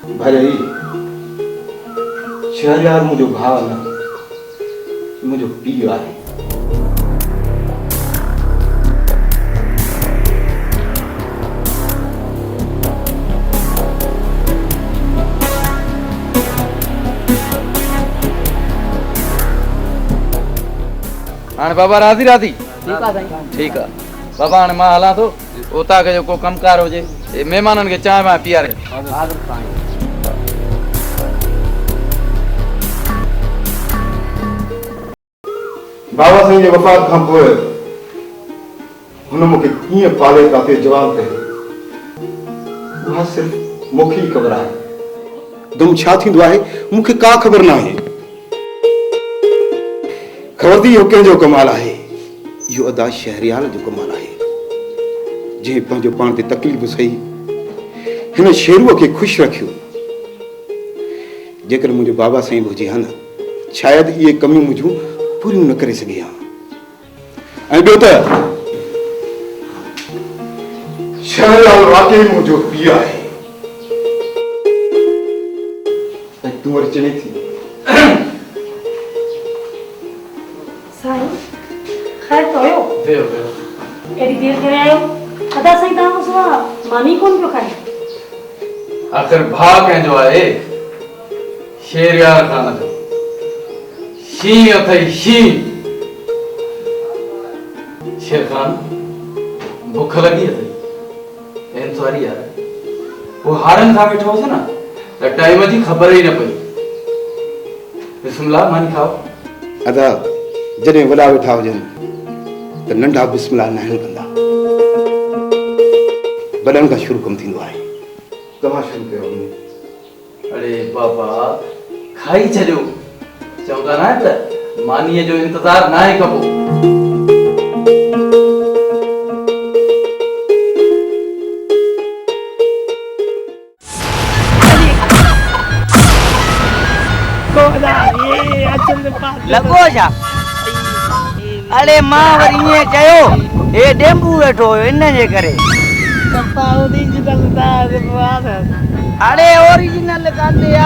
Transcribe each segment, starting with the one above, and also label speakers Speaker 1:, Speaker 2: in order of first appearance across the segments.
Speaker 1: भले ही शहरयार मुझे भाव न मुझे पीउ आहे।
Speaker 2: हाँ बाबा राधी राधी ठीक है बाबा हाँ मां हला तो उता के जो कमकार हो जे मेहमानन के चाय मां पियारे।
Speaker 1: बाबा साईं जे वफ़ात खां पोइ हुन मूंखे कीअं पाले काथे जवाब कयो उहा सिर्फ़ मूंखे ई ख़बर आहे। दुम छा थींदो आहे मूंखे का ख़बर न आहे। ख़बर थी इहो कंहिंजो कमाल आहे। इहो अदा शहरयार जो कमाल आहे जंहिं पंहिंजो पाण ते तकलीफ़ सही हिन शेरूअ खे ख़ुशि रखियो। जेकर मुंहिंजो बाबा साईं हुजे हा न शायदि इहे कमियूं मुंहिंजूं पूरियूं न करे सघे हा। ऐं ॿियो त शहरयार वाकई मुंहिंजो पीउ आहे। ऐं तूं वरी चने थी
Speaker 3: साईं खैर तो आयो एडी देर करे आयो अदा साईं तव्हां सुवा मानी कोन पियो खाए।
Speaker 2: आखिर भाउ कंहिंजो आहे शहरयार खान जो शीं अथई शीं। शेर खान भुख लगी अथई एन सॉरी यार वो हारन खा वेठो होसे ना त टाइम जी ख़बर ही न पई। बिस्मिल्लाह मानी खाओ।
Speaker 1: अदा जॾहिं वॾा वेठा हुजनि त नंढा बिस्मिल्लाह नाहिन कंदा। वॾनि खां शुरू कमु थींदो आहे। तव्हां शुरू कयो।
Speaker 2: अरे बाबा खाई छॾियो चवंदा न त मानीअ जो इंतज़ार न आहे कबो।
Speaker 4: लगो छा? अरे मां वरी ईअं चयो हे डेंबू वेठो हुयो इन जे करे। अरे ओरिजिनल काथे आ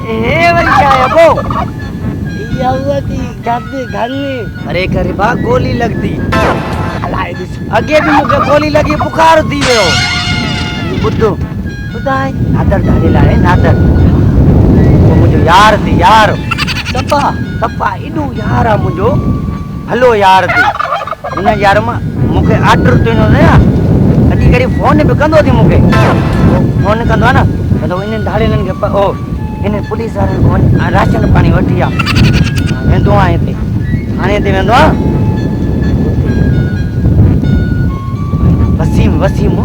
Speaker 4: हे वरी छा आहे अबो? अरे करे बा गोली लगदी अगे भी मुझे गोली लगी बुखार थी वियो। बुद्धू ॿुधाए नादर धारे लाए नादर वो मुझे यार थी यार सपा सपा एडो यार आ मुझो भलो यार थी इन यार मां मुखे आर्डर दिनो ना कदी कदी फोन पे कंदो थी मुखे फोन कंदो ना कंदो इन धाड़ेलन के ओ इन पुलिस वारन को राशन पानी वठी आ वेंदो आ हिते हाणे ते वेंदो आ वसीम वसीम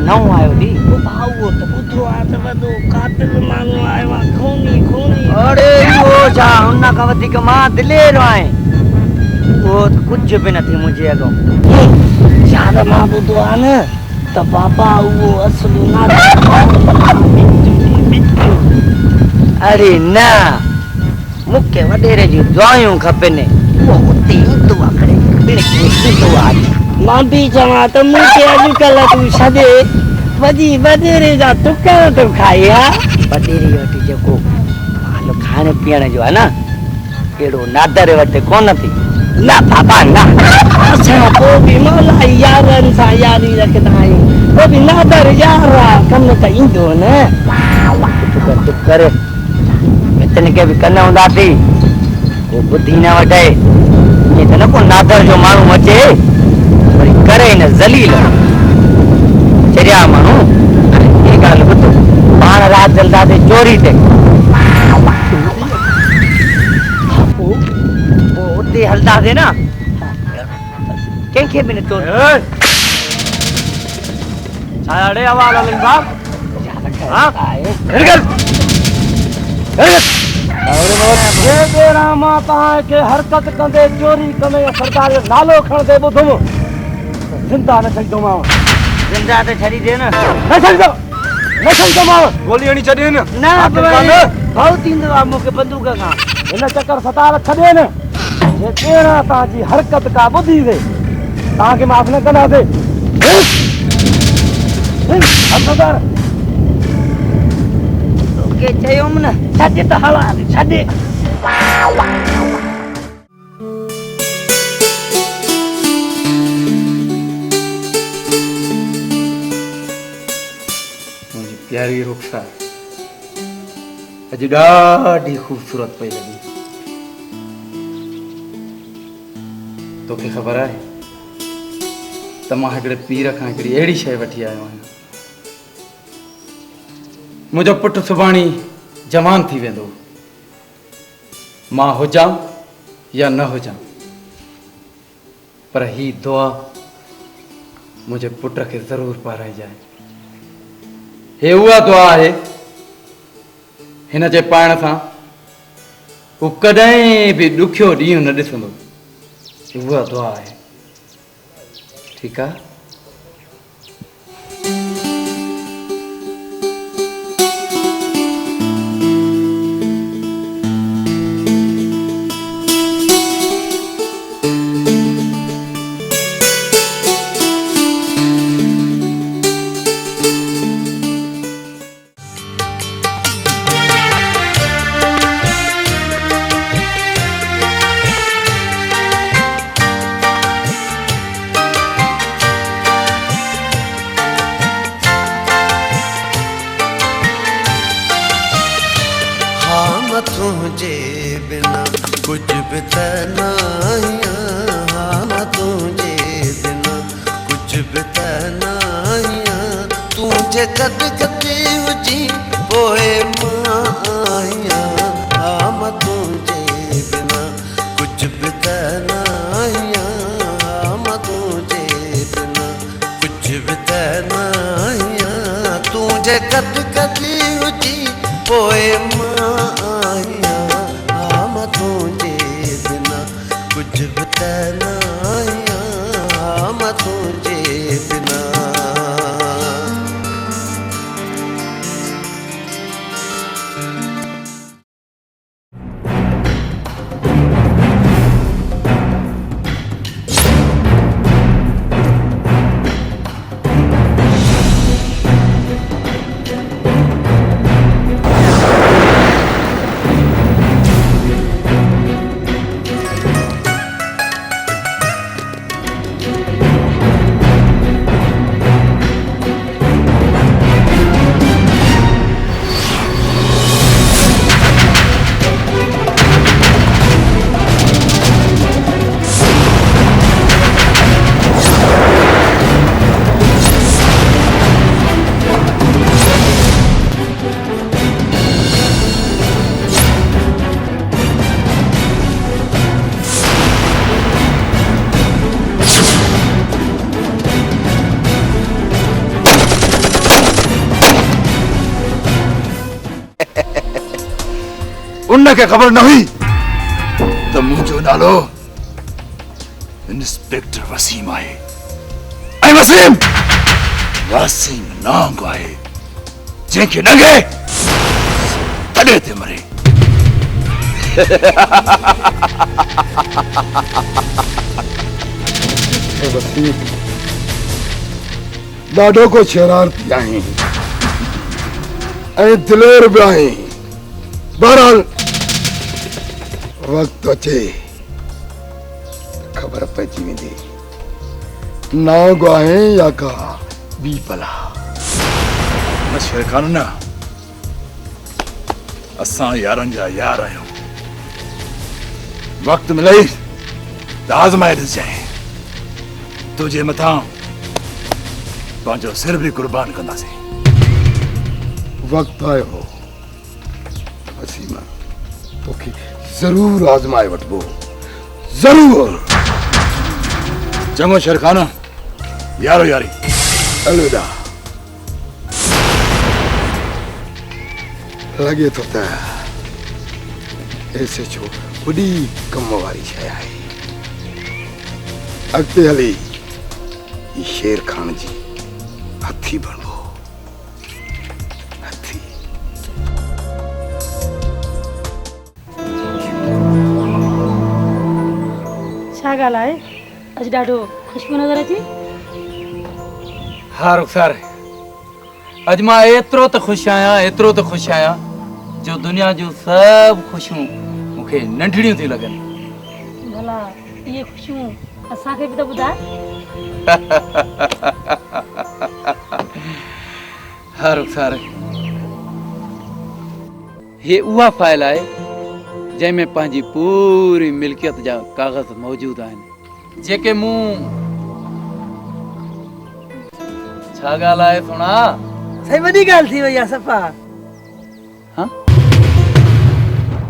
Speaker 4: नओ आयो दी ओ भाऊ तो पुत्रो आ त वदो कातिल मानो आयो आ खूनी खूनी। अरे वो जा उन्ना का वधिक मां दिलेर आए वो कुछ भी न थी मुझे अगो याद मां बुधो आ न त बाबा वो असली ना। अरे ना मुके वडेरे जी दुआयूं खपने वो उते ईंदो आ करे बिल्कुल ईंदो आ। मां भी चवां त मुके अॼुकल्ह तूं छॾे वॾी वॾेरे जा टुकर तो खाया वॾेरे वटि जेको हाल खाइण पीअण जो आहे न कहिड़ो नादर वटि कोन थी ना बाबा ना असां पोइ बि मौला यारनि सां यारी रखंदा आहियूं पोइ बि नादर यार कमु त ईंदो न चुप कर इतने के भी कन हूंदासीं वो बुद्धि न वठे ईअं त न को नादर जो माण्हू अचे वरी करे न ज़लील चरिया माण्हू ये ॻाल्हि ॿुधो पाण राति जलदासीं चोरी ते पोइ उते हलंदासीं न कंहिंखे बि न चोरी छा अड़े आवाज़ हलनि बाप मां तव्हांखे हरकत कंदे चोरी कंदे सरकार जो नालो खणंदे ॿुधुमि जिंदा न छॾींदोमांव। जिंदा तो छड़ी दे न छड़ींदो मां गोली हणी छॾे न बहुत ईंदो आहे मूंखे बंदूक खां हिन चक्कर सतार छॾे न जे तेरा तव्हांजी हरकत का ॿुधी वे तव्हांखे माफ़ न कंदासीं। तोखे चयोमि न छॾ त हवा छॾ
Speaker 2: मुंहिंजी प्यारी रुखसार अॼु ॾाढी ख़ूबसूरत पई लॻी। तोखे ख़बर आहे त मां हिकिड़े पीर खां हिकिड़ी अहिड़ी शइ वठी आयो आहियां। मुंहिंजो पुटु सुभाणे जवान थी वेंदो, मां हुजां या न हुजां, पर ही दुआ मुंहिंजे पुट खे ज़रूरु पाराइजाए। हे उहा दुआ आहे हिन जे पाइण सां हू कॾहिं बि ॾुखियो ॾींहुं न ॾिसंदो। उहा दुआ आहे, ठीकु आहे?
Speaker 5: तुझे बिना कुछ भी तनाया, हाँ तुझे बिना कुछ भी तनाया, तुझे कद कदे हुजी पोए माया, हाँ तुझे बिना कुछ भी तनाया, हाँ तुझे बिना कुछ भी तनाया, तुझे कद कदे हुजी पोए माया, हम तुझे बिना कुछ भी तनाया, हम तुझे बिना।
Speaker 1: उनखे ख़बर न हुई त मुंहिंजो नालो इंस्पेक्टर वसीम आहे ऐं वसीम नांग आहे जंहिंखे नंगे तॾहिं ते मरे। वसीम ॾाढो को शरारती आहीं ऐं दिलेर बि आहीं। बहरहाल वक्त अचे खबर पइजी वेंदी नांग आहे या का ॿी बला। शेर खान न असां यारनि जा यार आहियूं। वक्त मिले त आज़माए ॾिसजांइ, तुंहिंजे मथां पंहिंजो सिर बि कुर्बान कंदासीं। वक्त आयो वसीम, तोखे जरूर आज़माए वठबो, जरूर। चङो शेर खान, यारो यारी, अलविदा। लॻे थो त ऐसे छो वॾी कम वारी शइ आहे। अॻिते हली ही शेर खान जी हथी बणबो, हथी।
Speaker 3: छा ॻाल्हि आहे? अॼु ॾाढो ख़ुशबू नज़र अचे।
Speaker 2: हा रुखसार, अॼु मां एतिरो त ख़ुशि आहियां, एतिरो त ख़ुशि आहियां जो दुनिया जो सब खुशियूं मूंखे नंढड़ियूं थी लॻनि।
Speaker 3: भला ये खुशियूं असांखे बि त ॿुधाए।
Speaker 2: हा रुखसार, हे उहा फाइल आहे जंहिंमें पंहिंजी पूरी मिल्कियत जा कागज़ मौजूद आहिनि, जेके मूं छा ॻाल्हि सुणा।
Speaker 4: सही वॾी ॻाल्हि थी वई आहे सफ़ा।
Speaker 2: हाँ?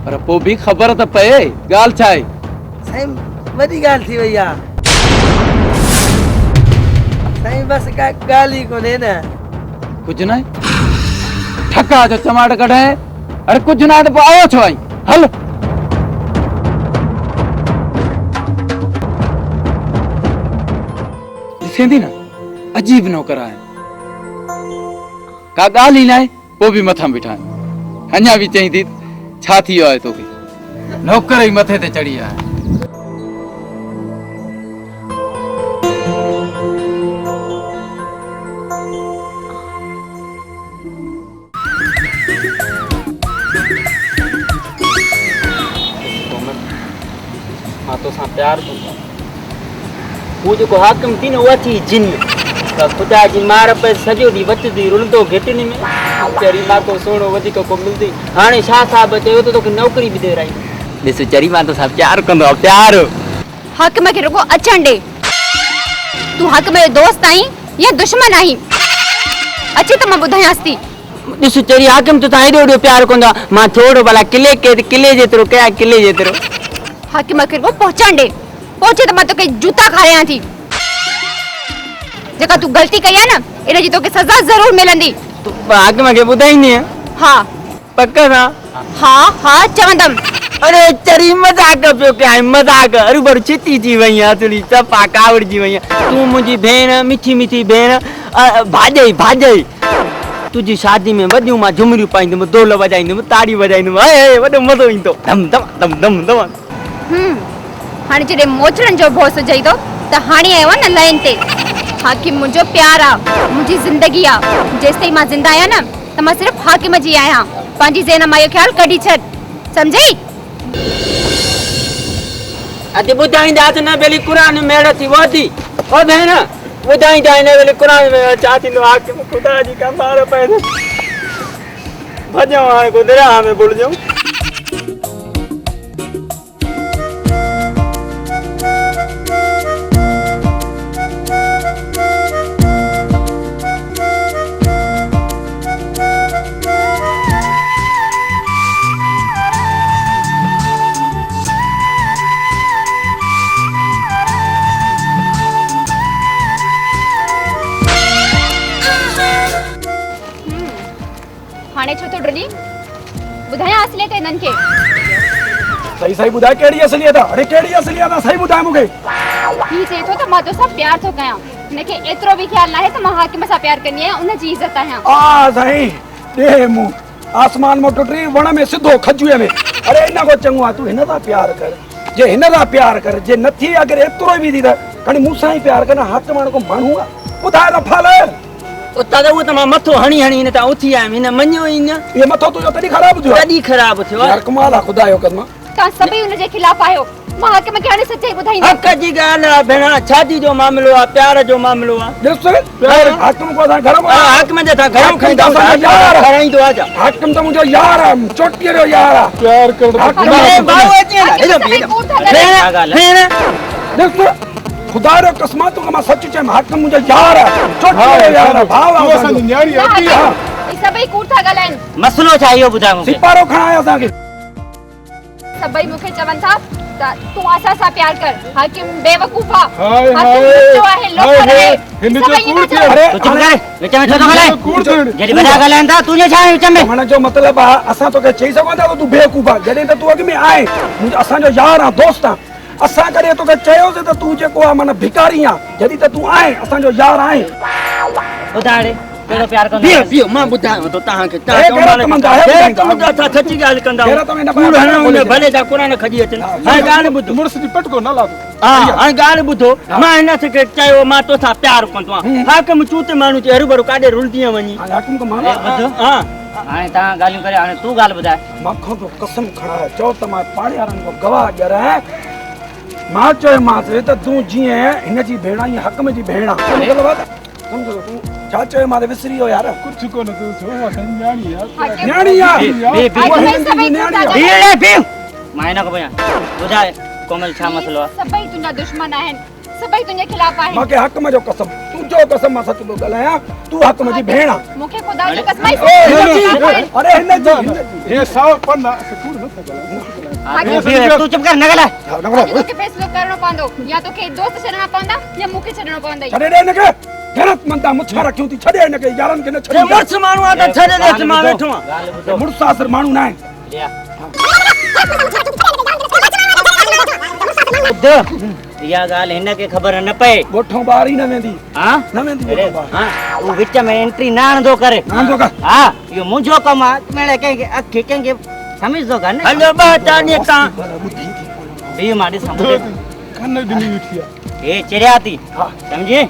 Speaker 2: पर पोइ बि ख़बर त पए ॻाल्हि छा आहे।
Speaker 4: सही वॾी ॻाल्हि थी वई आहे। सही बसि का ॻाल्हि ई कोन्हे न।
Speaker 2: कुझु न ठका जो चमाट कढाए। अरे कुझु न त पोइ आयो छो आई। हल ॾिसेंदी न अजीब नौकर आहिनि, का ॻाल्हि ई न आहे पोइ बि मथां बीठा आहिनि। अञा बि चई थी छा थी वियो आहे तोखे, नौकर ई मथे ते चढ़ी आहे।
Speaker 6: हाँ तो सा प्यार दूंगा। वो जो हाकिम थी न उहा थी जिन त खुदा जी मार पे सॼो ॾींहुं वचंदी रुलंदो घिटनी में। चरी मां को सोनो वधीक को मिलंदी। हाणे शाह साहब चयो त तोखे नौकरी बि ॾेराई। ॾिस चरी मां तो सा प्यार कंदो आहे। प्यार
Speaker 7: हाकिम खे रुगो अचण ॾे। तूं हाकिम जो दोस्त आहीं या दुश्मन आहीं? अची त मां ॿुधायांसि थी।
Speaker 6: ॾिस चरी हाकिम तो ता एॾो प्यार कंदो आहे। मां थोरो भला किले जेतिरो कया किले जेतिरो।
Speaker 7: हाकिम खे रुगो पहुचण ॾे। पहुचे त मां तोखे जूता खारायां थी। जेका तूं ग़लती कई आहे न इन जी तोखे सज़ा ज़रूर मिलंदी।
Speaker 6: तूं हाकिम खे ॿुधाईंदी?
Speaker 7: हा
Speaker 6: पक सां?
Speaker 7: हा हा चवंदमि।
Speaker 6: अरे चरी मजाक पियो कयां मजाक। अरे बड़ छिती थी वई आहे तुंहिंजी सफ़ा कावड़जी वई आहे। तूं मुंहिंजी भेण मिठी मिठी भेण भाॼई भाॼई। तुझी शादी में वॾियूं मां झुमरियूं पाईंदुमि ढोल वॼाईंदुमि ताड़ी वॼाईंदुमि। वॾो मज़ो ईंदो धम धम धम धम धम।
Speaker 7: हाणे जॾहिं मोचड़नि जो भोस चई थो त हाणे आयो आहे न लाइन ते। हाकिम मुंहिंजो प्यार आहे, मुंहिंजी ज़िंदगी आहे। जेसिताईं मां ज़िंदा आहियां न त मां सिर्फ़ु हाकिम जी आहियां। पंहिंजी ज़हन मां इहो ख़्यालु कढी छॾ, सम्झई?
Speaker 6: अॼु ॿुधाईंदा त न भली क़ुर में थी वधी। ओ भेण ॿुधाईंदा हिन भली क़ुर में छा थींदो। हाकिम ख़ुदा जी का मार पए भॼऊं हाणे को दरिया में भुलिजऊं।
Speaker 7: हाणे छो तो डरी? ॿुधायां असलियत हिननि खे।
Speaker 8: सही सही ॿुधाए कहिड़ी असलियत आहे। अरे कहिड़ी असलियत आहे सही ॿुधाए मूंखे।
Speaker 7: ही चए थो त मां तोसां प्यार थो कयां। हिनखे एतिरो बि ख़्यालु न आहे त मां हाकिम सां प्यार कंदी आहियां, उन जी इज़त आहियां।
Speaker 8: साईं ॾे मुंहुं आसमान में टुटी वण में सिधो खजूए में। अरे इन को चङो आहे तूं हिन सां प्यार कर। जे हिन सां प्यार कर जे नथी अगरि एतिरो बि थी त खणी मूंसां ई प्यार कर न। हाकिम हाणे को माण्हू आहे ॿुधाए न फाल।
Speaker 6: उतां त उहो त मां मथो हणी हिन तां उथी आयुमि। हिन मञियो ई न।
Speaker 8: ये मथो तुंहिंजो तॾहिं ख़राबु थियो।
Speaker 6: तॾहिं ख़राबु थियो
Speaker 8: यार कमाल आहे ख़ुदा जो क़दम।
Speaker 7: तव्हां सभई हुनजे ख़िलाफ़ आहियो। मां हाकिम खे हाणे सच्चाई ॿुधाईंदमि।
Speaker 6: हक़ जी ॻाल्हि आहे भेण। शादी जो मामिलो आहे प्यार जो मामिलो आहे।
Speaker 8: ॾिस हाकिम को असां घर में
Speaker 6: हाकिम जे था घर खईंदा कराईंदो आहे।
Speaker 8: हाकिम त मुंहिंजो यार आहे चोटीअ जो यार आहे। प्यार कर ॾिस खुदा जो कसम तोखे मां सच चयमि हाकिम मुंहिंजो यार आहे चोटीअ जो यार आहे भाउ आहे असांजी न्यारी आहे।
Speaker 7: हे सभई कूड़ था ॻाल्हाइनि।
Speaker 6: मसलो छा इहो ॿुधायो मूंखे।
Speaker 8: सिपारो खणायो असांखे।
Speaker 7: सभई मूंखे चवनि था त तूं असां सां प्यार कर। हाकिम बेवकूफ़ आहे।
Speaker 8: हाय
Speaker 7: हाकिम सचो आहे लोकर आहे। सभई इन जो
Speaker 8: अरे
Speaker 6: तू चुप कर विच में छो थो ॻाल्हाए। जॾहिं वॾा ॻाल्हाइनि था तुंहिंजे छा आहे विच में।
Speaker 8: हुन जो मतिलबु आहे असां तोखे चई सघूं था त तूं बेवकूफ़ आहे जॾहिं त तूं अॻु में आहे असांजो यार आहे दोस्त आहे। असां कॾहिं तोखे चयोसीं त तूं जेको आहे माना भिकारी आहे जॾहिं त तूं आहे असांजो यार आहे।
Speaker 6: ॿुधाए कहिड़ो प्यार कंदो
Speaker 2: बीहो बीहो मां ॿुधायांव थो तव्हांखे।
Speaker 6: सची ॻाल्हि कंदा भले जा क़ुर खजी अचनि। हाणे ॻाल्हि ॿुधो
Speaker 8: मुड़ुस जी पटको न लादो।
Speaker 6: हाणे ॻाल्हि ॿुधो मां हिन खे चयो मां तोसां प्यार कंदो आहियां। हाकिम चूत माण्हू चए हरू भरू काॾे रुलजी वञी।
Speaker 8: हाकिम को माना
Speaker 6: हा
Speaker 4: हाणे तव्हां ॻाल्हियूं करे हाणे तूं ॻाल्हि ॿुधाए।
Speaker 8: मखो तो कसम खड़ा चो त मां पाड़े वारनि को गवाह ॼराए मां चयोमांसि त तूं जीअं हिन जी भेण आहीं हक़ में जी भेण आहे सम्झो तूं छा चयो मां त विसरी वियो यार कुझु कोन तूं छो न्याणी आहे न्याणी आहे
Speaker 4: मां हिन खां पोयां ॿुधाए कोमल छा मसलो आहे।
Speaker 7: सभई तुंहिंजा दुश्मन आहिनि, सभई तुंहिंजे खिलाफ़ आहिनि।
Speaker 8: मूंखे हक़ में जो कसम तूं जो कसम मां सच थो ॻाल्हायां तूं हक़ में जी भेण आहे।
Speaker 7: मूंखे ख़ुदा जी कसम
Speaker 8: अरे हिन जी
Speaker 1: हे साव पन्ना कूड़ न
Speaker 4: तूं चुप कर न ॻाल्हाए।
Speaker 7: तोखे फैसलो करणो पवंदो, या तोखे दोस्त छॾणा पवंदा या मूंखे छॾणो पवंदई।
Speaker 8: छॾे ॾे हिनखे गलत मंदा मुछा रखियूं थी छॾे हिनखे यारनि खे न छॾे
Speaker 4: मुड़ुस माण्हू आहे त छॾे दे मां वेठो आहियां।
Speaker 8: मुड़ुस आसर माण्हू न आहिनि।
Speaker 4: इहा ॻाल्हि हिनखे ख़बर न पए
Speaker 8: ॻोठों ॿार ई न वेंदी
Speaker 4: हाँ
Speaker 8: न वेंदी
Speaker 4: तूं विच में एंट्री न आणंदो करे हा इहो मुंहिंजो कमु आहे मेड़े कंहिंखे अखि कंहिंखे सम्झंदो कान हलो ॿ चानी तां बीह मां ॾिसां
Speaker 1: कन ॾिनी वेठी आहे
Speaker 4: हे चिड़िया थी सम्झी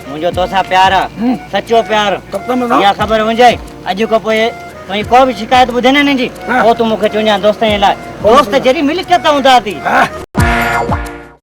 Speaker 4: मुंहिंजो तोसां प्यार आहे सचो प्यार इहा ख़बर हुजे अॼु खां पोइ तुंहिंजी को बि शिकायत ॿुधे न हिनजी पोइ तूं मूंखे चवजां दोस्तनि जे लाइ दोस्त जहिड़ी मिल्कियत हूंदा थी।